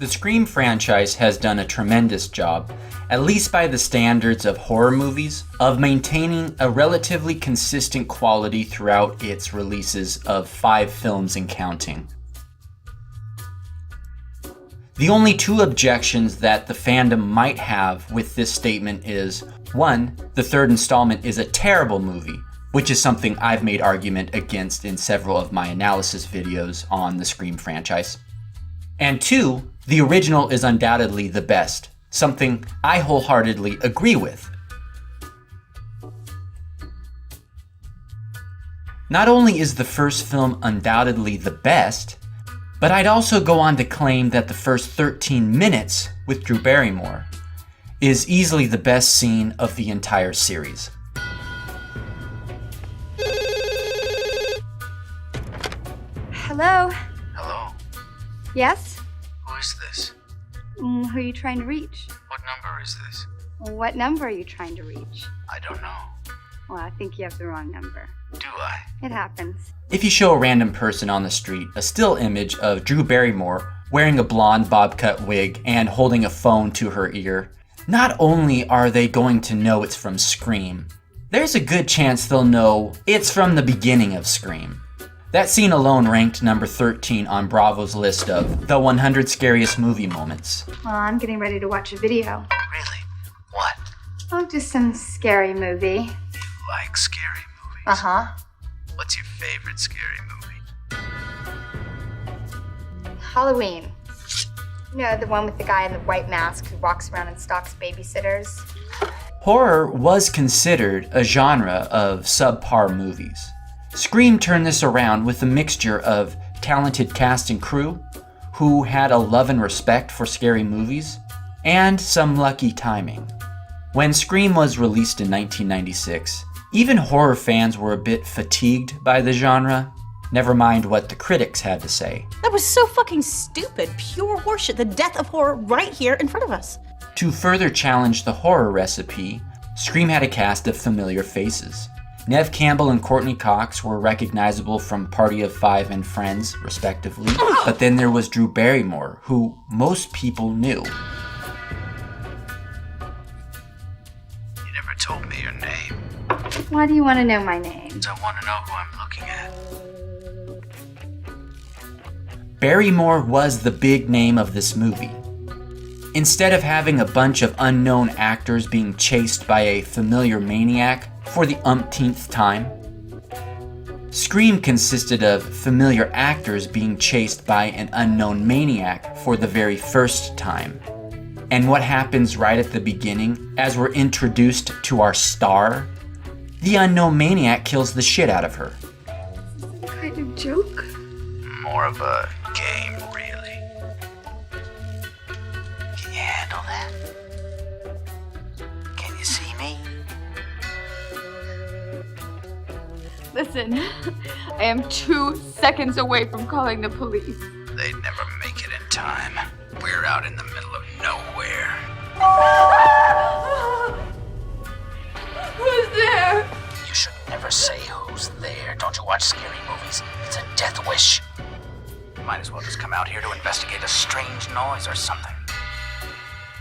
The Scream franchise has done a tremendous job, at least by the standards of horror movies, of maintaining a relatively consistent quality throughout its releases of 5 films and counting. The only 2 objections that the fandom might have with this statement is, 1, the 3rd installment is a terrible movie, which is something I've made argument against in several of my analysis videos on the Scream franchise. And 2, the original is undoubtedly the best, something I wholeheartedly agree with. Not only is the first film undoubtedly the best, but I'd also go on to claim that the first 13 minutes with Drew Barrymore is easily the best scene of the entire series. Hello? Hello? Yes? Who is this? Who are you trying to reach? What number is this? What number are you trying to reach? I don't know. Well, I think you have the wrong number. Do I? It happens. If you show a random person on the street a still image of Drew Barrymore wearing a blonde bob cut wig and holding a phone to her ear, not only are they going to know it's from Scream, there's a good chance they'll know it's from the beginning of Scream. That scene alone ranked number 13 on Bravo's list of the 100 scariest movie moments. Well, I'm getting ready to watch a video. Really? What? Oh, just some scary movie. You like scary movies? Uh-huh. What's your favorite scary movie? Halloween. You know, the one with the guy in the white mask who walks around and stalks babysitters? Horror was considered a genre of subpar movies. Scream turned this around with a mixture of talented cast and crew, who had a love and respect for scary movies, and some lucky timing. When Scream was released in 1996, even horror fans were a bit fatigued by the genre, never mind what the critics had to say. That was so fucking stupid. Pure horseshit. The death of horror right here in front of us. To further challenge the horror recipe, Scream had a cast of familiar faces. Neve Campbell and Courtney Cox were recognizable from Party of Five and Friends, respectively. But then there was Drew Barrymore, who most people knew. You never told me your name. Why do you want to know my name? I want to know who I'm looking at. Barrymore was the big name of this movie. Instead of having a bunch of unknown actors being chased by a familiar maniac for the umpteenth time, Scream consisted of familiar actors being chased by an unknown maniac for the very first time. And what happens right at the beginning, as we're introduced to our star? The unknown maniac kills the shit out of her. Some kind of joke? More of a game, really. Can you handle that? Can you see me? Listen, I am 2 seconds away from calling the police. They'd never make it in time. We're out in the middle of nowhere. Who's there? You should never say who's there. Don't you watch scary movies? It's a death wish. Might as well just come out here to investigate a strange noise or something.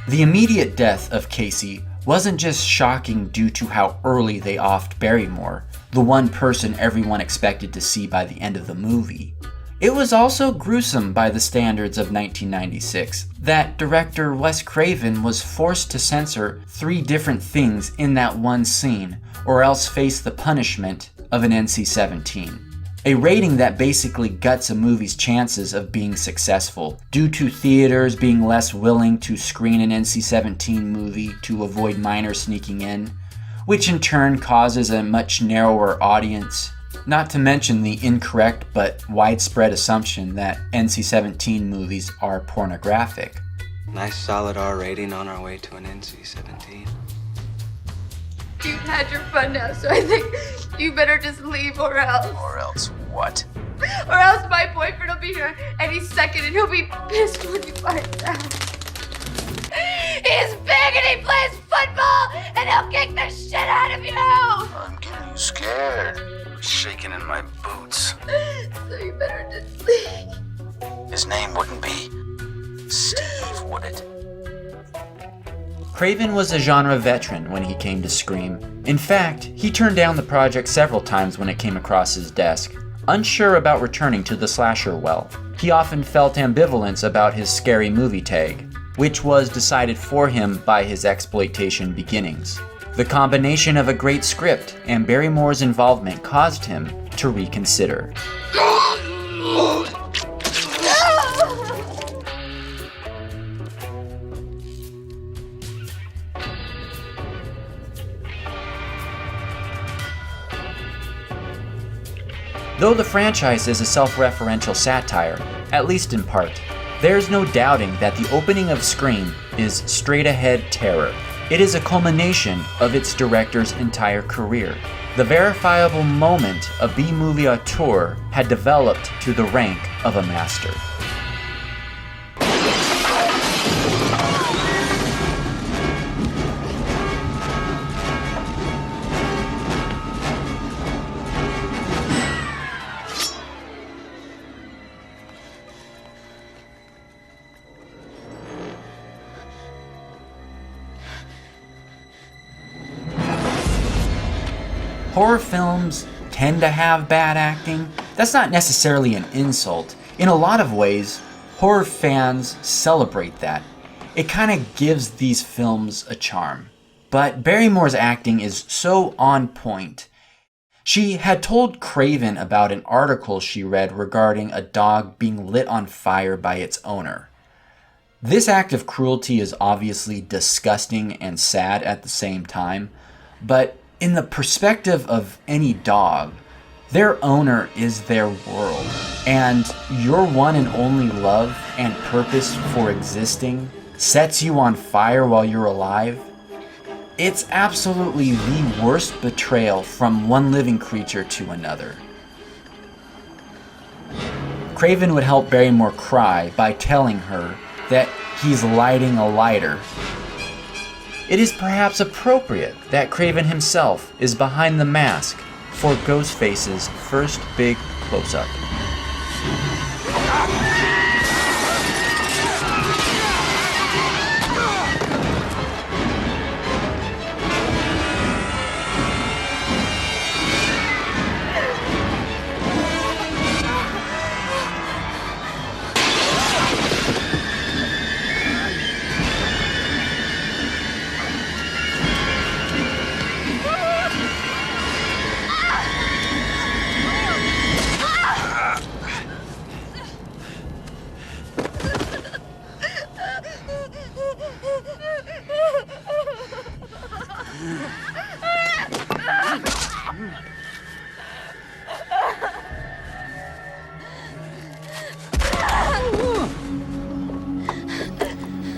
The immediate death of Casey wasn't just shocking due to how early they offed Barrymore, the one person everyone expected to see by the end of the movie. It was also gruesome by the standards of 1996 that director Wes Craven was forced to censor 3 different things in that one scene, or else face the punishment of an NC-17. A rating that basically guts a movie's chances of being successful, due to theaters being less willing to screen an NC-17 movie to avoid minors sneaking in, which in turn causes a much narrower audience, not to mention the incorrect but widespread assumption that NC-17 movies are pornographic. Nice solid R rating on our way to an NC-17. You've had your fun now, so I think you better just leave or else. Or else what? Or else my boyfriend will be here any second and he'll be pissed when he finds out. He's big and he plays football and he'll kick the shit out of you! I'm getting scared. Shaking in my boots. So you better just leave. His name wouldn't be Steve, would it? Craven was a genre veteran when he came to Scream. In fact, he turned down the project several times when it came across his desk, unsure about returning to the slasher well. He often felt ambivalence about his scary movie tag, which was decided for him by his exploitation beginnings. The combination of a great script and Barrymore's involvement caused him to reconsider. Though the franchise is a self-referential satire, at least in part, there's no doubting that the opening of Scream is straight-ahead terror. It is a culmination of its director's entire career. The verifiable moment a B-movie auteur had developed to the rank of a master. Horror films tend to have bad acting. That's not necessarily an insult. In a lot of ways, horror fans celebrate that. It kind of gives these films a charm. But Barrymore's acting is so on point. She had told Craven about an article she read regarding a dog being lit on fire by its owner. This act of cruelty is obviously disgusting and sad at the same time, but in the perspective of any dog, their owner is their world, and your one and only love and purpose for existing sets you on fire while you're alive. It's absolutely the worst betrayal from one living creature to another. Craven would help Barrymore cry by telling her that he's lighting a lighter. It is perhaps appropriate that Craven himself is behind the mask for Ghostface's first big close-up.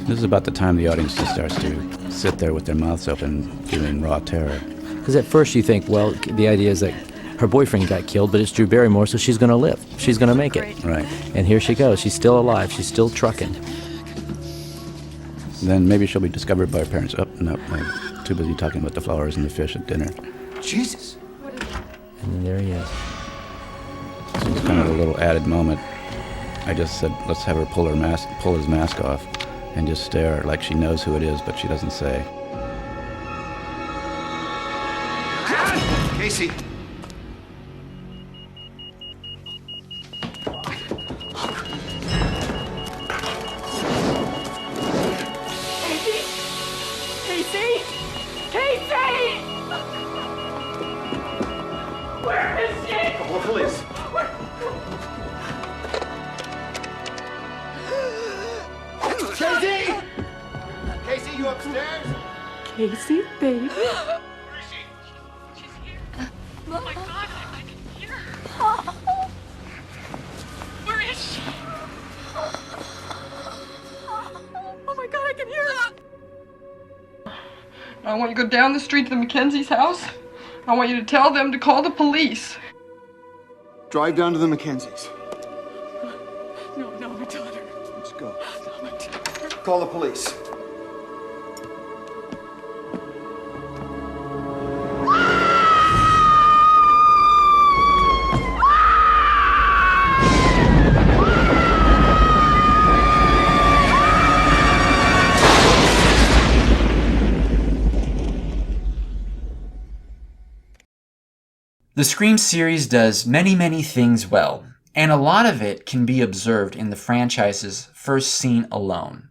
This is about the time the audience just starts to sit there with their mouths open, feeling raw terror. Because at first you think, well, the idea is that her boyfriend got killed, but it's Drew Barrymore, so she's going to live. She's going to make it. Right. And here she goes. She's still alive. She's still trucking. Then maybe she'll be discovered by her parents. Oh, no, I'm too busy talking about the flowers and the fish at dinner. Jesus. And then there he is. So it's kind of a little added moment. I just said, let's have her pull his mask off, and just stare like she knows who it is, but she doesn't say. Casey. Police. Casey! Casey, you upstairs? Casey, baby. She's here. Oh my God, I can hear her. Where is she? Oh my God, I can hear her. I want you to go down the street to the Mackenzie's house. I want you to tell them to call the police. Drive down to the Mackenzies. No, my daughter. Let's go. No, my daughter. Call the police. The Scream series does many things well, and a lot of it can be observed in the franchise's first scene alone.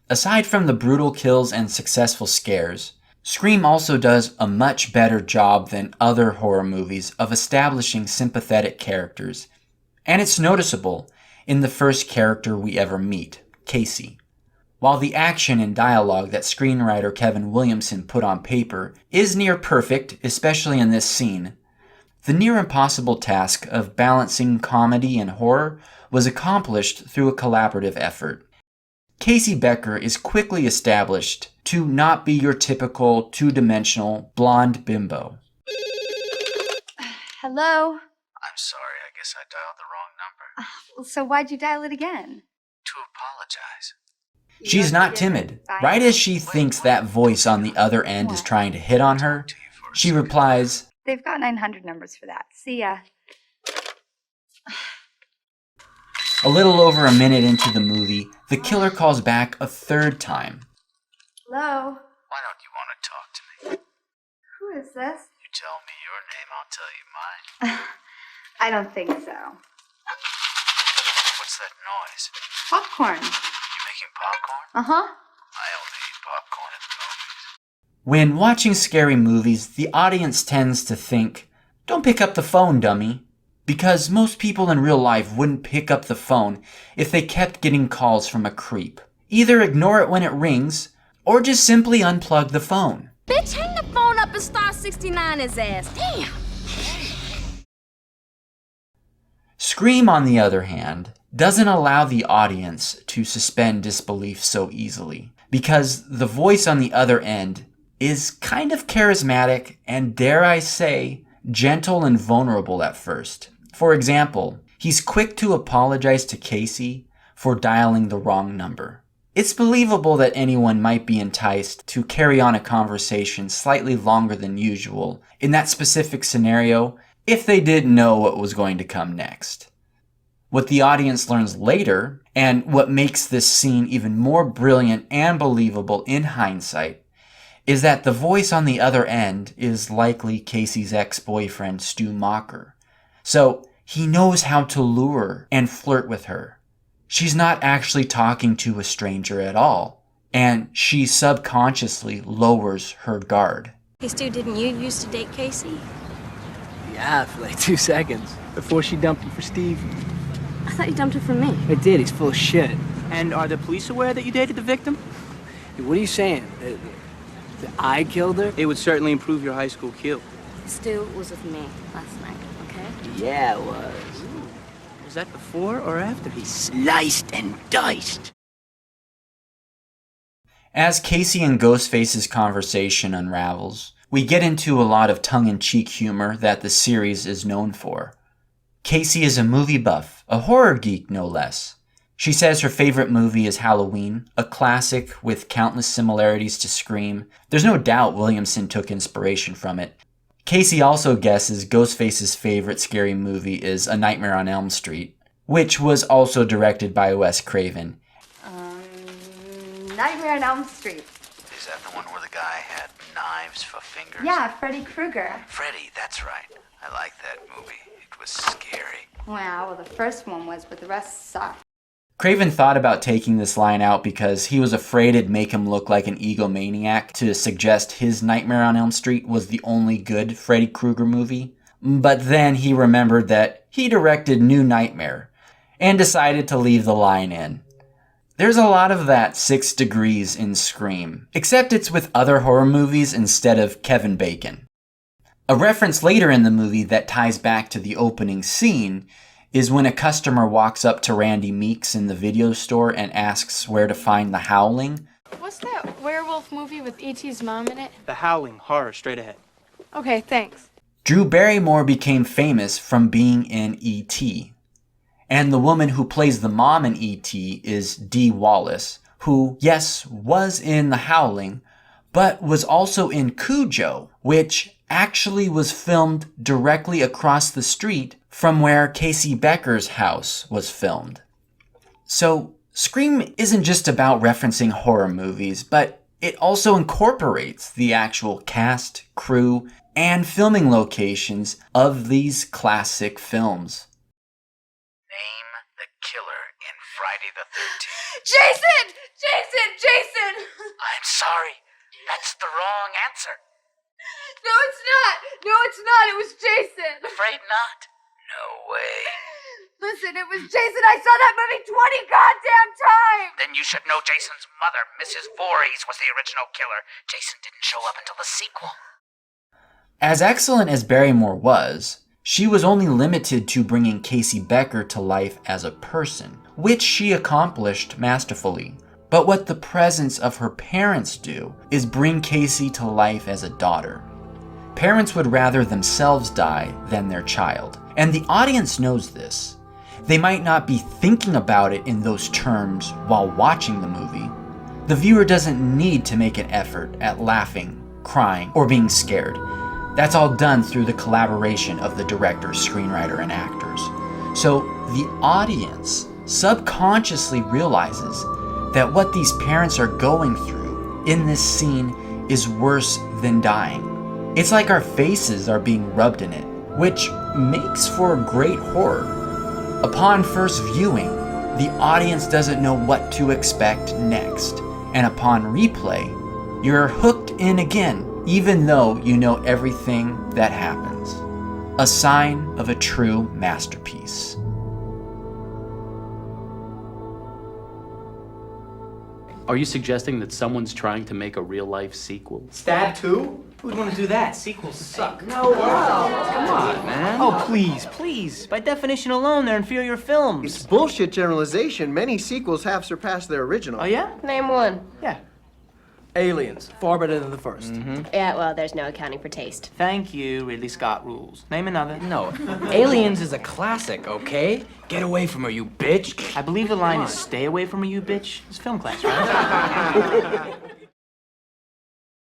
Aside from the brutal kills and successful scares, Scream also does a much better job than other horror movies of establishing sympathetic characters, and it's noticeable in the first character we ever meet, Casey. While the action and dialogue that screenwriter Kevin Williamson put on paper is near perfect, especially in this scene, the near impossible task of balancing comedy and horror was accomplished through a collaborative effort. Casey Becker is quickly established to not be your typical two-dimensional blonde bimbo. Hello? I'm sorry, I guess I dialed the wrong number. So why'd you dial it again? To apologize. She's not timid. Right as she thinks that voice on the other end is trying to hit on her, she replies, They've got 900 numbers for that. See ya. A little over a minute into the movie, the killer calls back a third time. Hello? Why don't you want to talk to me? Who is this? You tell me your name, I'll tell you mine. I don't think so. What's that noise? Popcorn. You making popcorn? Uh-huh. I only eat popcorn at the movies. When watching scary movies, the audience tends to think, "Don't pick up the phone, dummy." Because most people in real life wouldn't pick up the phone if they kept getting calls from a creep. Either ignore it when it rings, or just simply unplug the phone. Bitch, hang the phone up and star 69 his ass. Damn. Scream, on the other hand, doesn't allow the audience to suspend disbelief so easily, because the voice on the other end is kind of charismatic and, dare I say, gentle and vulnerable at first. For example, he's quick to apologize to Casey for dialing the wrong number. It's believable that anyone might be enticed to carry on a conversation slightly longer than usual in that specific scenario if they didn't know what was going to come next. What the audience learns later, and what makes this scene even more brilliant and believable in hindsight, is that the voice on the other end is likely Casey's ex-boyfriend Stu Mocker. So he knows how to lure and flirt with her. She's not actually talking to a stranger at all, and she subconsciously lowers her guard. Hey, Stu, didn't you used to date Casey? Yeah, for like 2 seconds. Before she dumped him for Steve. I thought you dumped her for me. I did, he's full of shit. And are the police aware that you dated the victim? Hey, what are you saying? That I killed her? It would certainly improve your high school kill. Stu was with me last night, okay? Yeah, it was. Was that before or after he sliced and diced? As Casey and Ghostface's conversation unravels, we get into a lot of tongue-in-cheek humor that the series is known for. Casey is a movie buff, a horror geek no less. She says her favorite movie is Halloween, a classic with countless similarities to Scream. There's no doubt Williamson took inspiration from it. Casey also guesses Ghostface's favorite scary movie is A Nightmare on Elm Street, which was also directed by Wes Craven. Nightmare on Elm Street. Is that the one where the guy had knives for fingers? Yeah, Freddy Krueger. Freddy, that's right. I like that movie. It was scary. Wow, well, the first one was, but the rest sucked. Craven thought about taking this line out because he was afraid it'd make him look like an egomaniac to suggest his Nightmare on Elm Street was the only good Freddy Krueger movie. But then he remembered that he directed New Nightmare and decided to leave the line in. There's a lot of that 6 degrees in Scream, except it's with other horror movies instead of Kevin Bacon. A reference later in the movie that ties back to the opening scene is when a customer walks up to Randy Meeks in the video store and asks where to find The Howling. What's that werewolf movie with E.T.'s mom in it? The Howling, horror, straight ahead. Okay, thanks. Drew Barrymore became famous from being in E.T. And the woman who plays the mom in E.T. is Dee Wallace, who, yes, was in The Howling, but was also in Cujo, which actually was filmed directly across the street from where Casey Becker's house was filmed. So, Scream isn't just about referencing horror movies, but it also incorporates the actual cast, crew, and filming locations of these classic films. Name the killer in Friday the 13th. Jason! Jason! Jason! I'm sorry. That's the wrong answer. No, it's not. No, it's not. It was Jason. Afraid not. No way. Listen, it was Jason. I saw that movie 20 goddamn times. Then you should know Jason's mother, Mrs. Voorhees, was the original killer. Jason didn't show up until the sequel. As excellent as Barrymore was, she was only limited to bringing Casey Becker to life as a person, which she accomplished masterfully. But what the presence of her parents do is bring Casey to life as a daughter. Parents would rather themselves die than their child, and the audience knows this. They might not be thinking about it in those terms while watching the movie. The viewer doesn't need to make an effort at laughing, crying, or being scared. That's all done through the collaboration of the director, screenwriter, and actors. So the audience subconsciously realizes that what these parents are going through in this scene is worse than dying. It's like our faces are being rubbed in it, which makes for great horror. Upon first viewing, the audience doesn't know what to expect next, and upon replay, you're hooked in again, even though you know everything that happens. A sign of a true masterpiece. Are you suggesting that someone's trying to make a real-life sequel? Stab 2? Who'd want to do that? Sequels suck. No, come on, man. Oh, please, please. By definition alone, they're inferior films. It's bullshit generalization. Many sequels have surpassed their original. Oh, yeah? Name one. Yeah. Aliens. Far better than the first. Yeah, well, there's no accounting for taste. Thank you, Ridley Scott rules. Name another. No. Aliens is a classic, okay? Get away from her, you bitch. I believe the line is stay away from her, you bitch. It's film class, right?